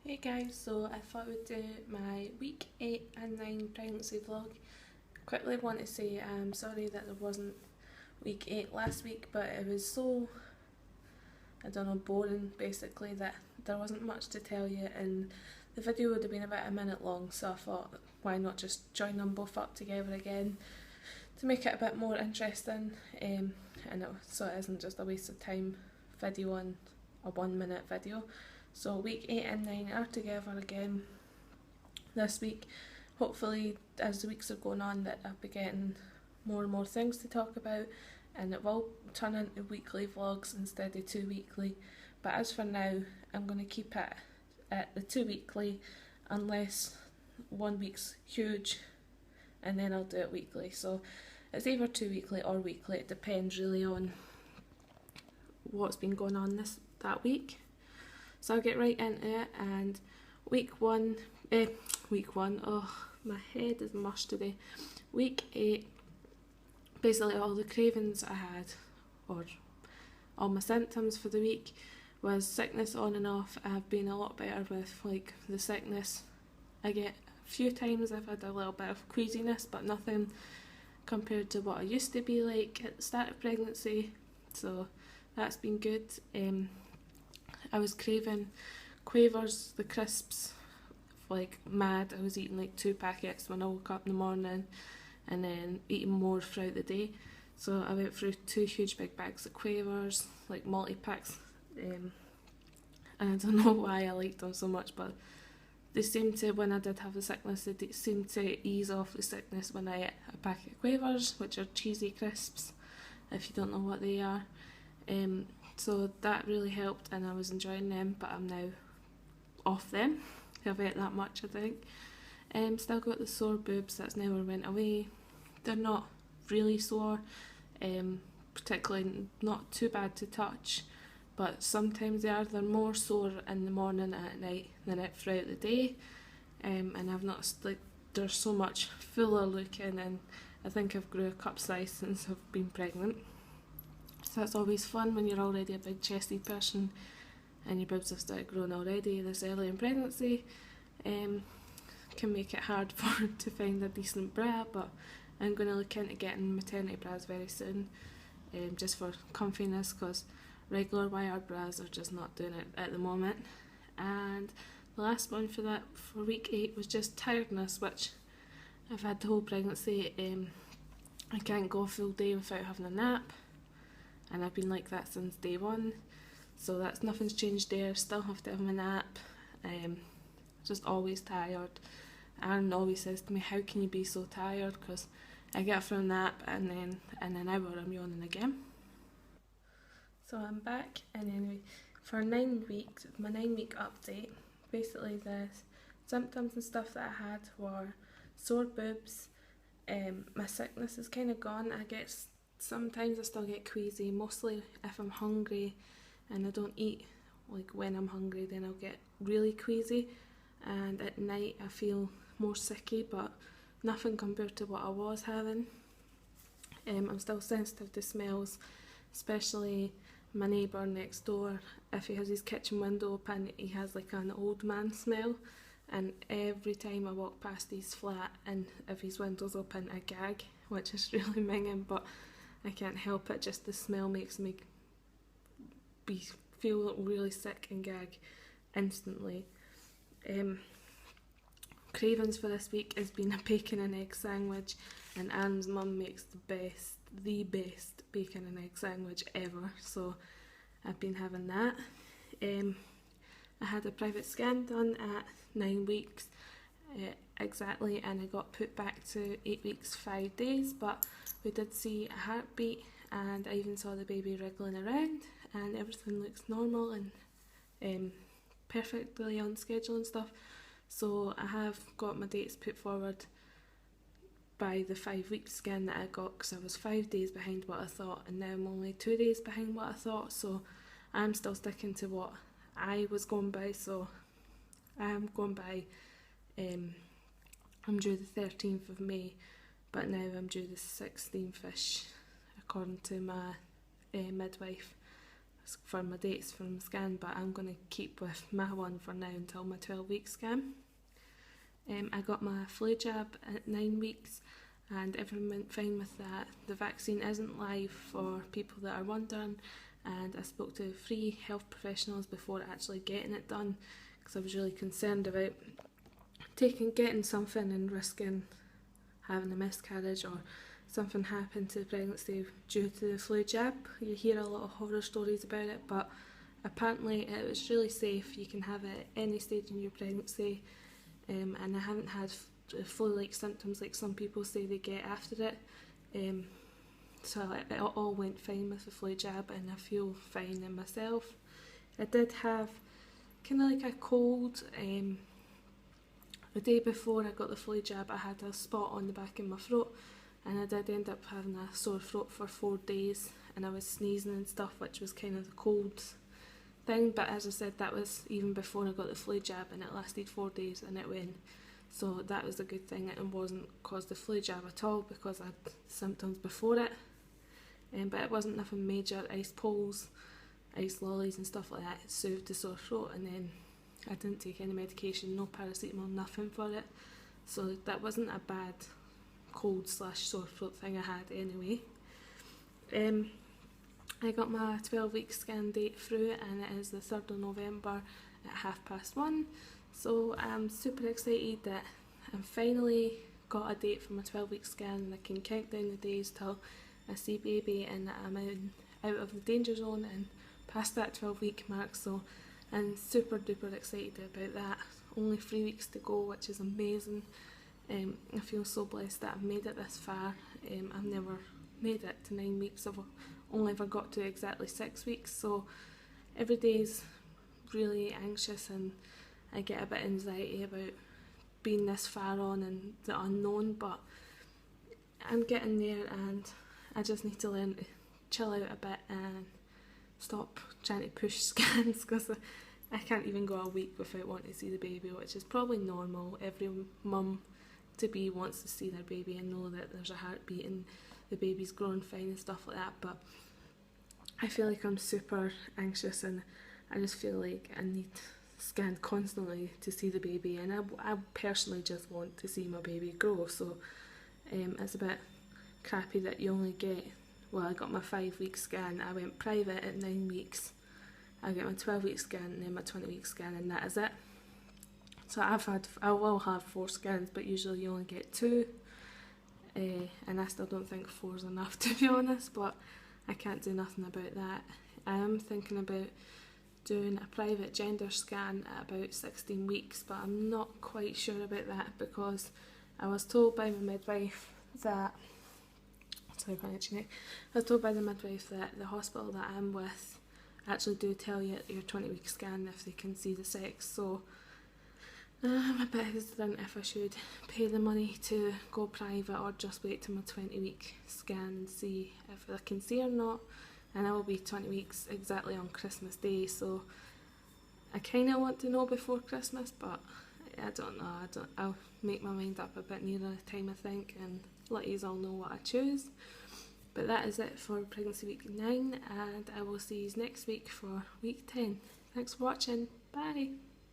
Hey guys, so I thought I would do my week 8 and 9 pregnancy vlog. Quickly want to say I'm sorry that there wasn't week 8 last week, but it was so, I don't know, boring basically that there wasn't much to tell you, and the video would have been about a minute long, so I thought why not just join them both up together again to make it a bit more interesting, so it isn't just a waste of time video on a 1 minute video. So week 8 and 9 are together again this week. Hopefully as the weeks are going on that I'll be getting more and more things to talk about, and it will turn into weekly vlogs instead of 2 weekly, but as for now I'm going to keep it at the 2 weekly unless 1 week's huge, and then I'll do it weekly. So it's either 2 weekly or weekly, it depends really on what's been going on that week. So I'll get right into it. And week one, oh my head is mush today. Week 8, basically all the cravings I had, or all my symptoms for the week, was sickness on and off. I've been a lot better with like the sickness. I get a few times I've had a little bit of queasiness, but nothing compared to what I used to be like at the start of pregnancy, so that's been good. I was craving Quavers, the crisps, like mad. I was eating like 2 packets when I woke up in the morning and then eating more throughout the day. So I went through 2 huge big bags of Quavers, like multi-packs, and I don't know why I liked them so much, but they seemed to, when I did have the sickness, they seemed to ease off the sickness when I ate a packet of Quavers, which are cheesy crisps, if you don't know what they are. So that really helped and I was enjoying them, but I'm now off them. I've ate that much, I think. Still got the sore boobs, that's never went away. They're not really sore, particularly not too bad to touch, but sometimes they are. They're more sore in the morning and at night than it throughout the day, and I've noticed like they're so much fuller looking, and I think I've grew a cup size since I've been pregnant. So that's always fun when you're already a big chesty person and your boobs have started growing already this early in pregnancy. Can make it hard to find a decent bra, but I'm going to look into getting maternity bras very soon, just for comfiness, because regular wire bras are just not doing it at the moment. And the last one for week 8 was just tiredness, which I've had the whole pregnancy. I can't go a full day without having a nap, and I've been like that since day one, so that's nothing's changed there. Still have to have my nap. Just always tired. Aaron always says to me, how can you be so tired, because I get from a nap and then in an hour I'm yawning again. So I'm back, and anyway, for 9 weeks, my 9 week update, basically the symptoms and stuff that I had were sore boobs. My sickness is kind of gone. I get, sometimes I still get queasy, mostly if I'm hungry and I don't eat. Like when I'm hungry, then I'll get really queasy, and at night I feel more sicky, but nothing compared to what I was having. I'm still sensitive to smells, especially my neighbour next door. If he has his kitchen window open, he has like an old man smell, and every time I walk past his flat and if his window's open, I gag, which is really minging, but I can't help it. Just the smell makes me feel really sick and gag instantly. Cravings for this week has been a bacon and egg sandwich, and Anne's mum makes the best bacon and egg sandwich ever, so I've been having that. I had a private scan done at 9 weeks exactly, and I got put back to 8 weeks 5 days, but we did see a heartbeat, and I even saw the baby wriggling around, and everything looks normal and perfectly on schedule and stuff. So I have got my dates put forward by the 5 week scan that I got, because I was 5 days behind what I thought, and now I'm only 2 days behind what I thought, so I'm still sticking to what I was going by. So I'm going by, I'm due the 13th of May, but now I'm due the 16th-ish, according to my midwife. for my dates from the scan, but I'm going to keep with my one for now until my 12-week scan. I got my flu jab at 9 weeks and everyone went fine with that. The vaccine isn't live for people that are wondering, and I spoke to 3 health professionals before actually getting it done because I was really concerned about getting something and risking having a miscarriage or something happen to the pregnancy due to the flu jab. You hear a lot of horror stories about it, but apparently it was really safe. You can have it at any stage in your pregnancy, and I haven't had flu-like symptoms like some people say they get after it. So it all went fine with the flu jab, and I feel fine in myself. I did have kind of like a cold. The day before I got the flu jab, I had a spot on the back of my throat, and I did end up having a sore throat for 4 days, and I was sneezing and stuff, which was kind of the cold thing. But as I said, that was even before I got the flu jab, and it lasted 4 days and it went. So that was a good thing. It wasn't caused the flu jab at all because I had symptoms before it. But it wasn't nothing major. Ice poles, ice lollies and stuff like that. It soothed the sore throat, and then I didn't take any medication, no paracetamol, nothing for it. So that wasn't a bad cold / sore throat thing I had anyway. I got my 12-week scan date through, and it is the 3rd of November at 1:30. So I'm super excited that I finally got a date for my 12-week scan, and I can count down the days till I see baby and that I'm out of the danger zone and past that 12-week mark. So I'm super duper excited about that. Only 3 weeks to go, which is amazing. I feel so blessed that I've made it this far. I've never made it to 9 weeks. I've only ever got to exactly 6 weeks, so every day is really anxious, and I get a bit of anxiety about being this far on and the unknown, but I'm getting there, and I just need to learn to chill out a bit and stop trying to push scans, because I can't even go a week without wanting to see the baby, which is probably normal. Every mum to be wants to see their baby and know that there's a heartbeat and the baby's growing fine and stuff like that, but I feel like I'm super anxious, and I just feel like I need scanned constantly to see the baby, and I personally just want to see my baby grow. So it's a bit crappy that you only get, well, I got my 5-week scan, I went private at 9 weeks, I get my 12-week scan and then my 20-week scan, and that is it. So I will have 4 scans, but usually you only get 2, and I still don't think 4 is enough, to be honest, but I can't do nothing about that. I am thinking about doing a private gender scan at about 16 weeks, but I'm not quite sure about that because I was told by my midwife that, I was told by the midwife that the hospital that I'm with actually do tell you at your 20-week scan if they can see the sex, so I'm a bit hesitant if I should pay the money to go private or just wait till my 20-week scan and see if I can see or not. And I will be 20 weeks exactly on Christmas Day, so I kind of want to know before Christmas, but I don't know. I'll make my mind up a bit nearer the time, I think, and let you all know what I choose. But that is it for pregnancy week 9, and I will see you next week for week 10. Thanks for watching. Bye.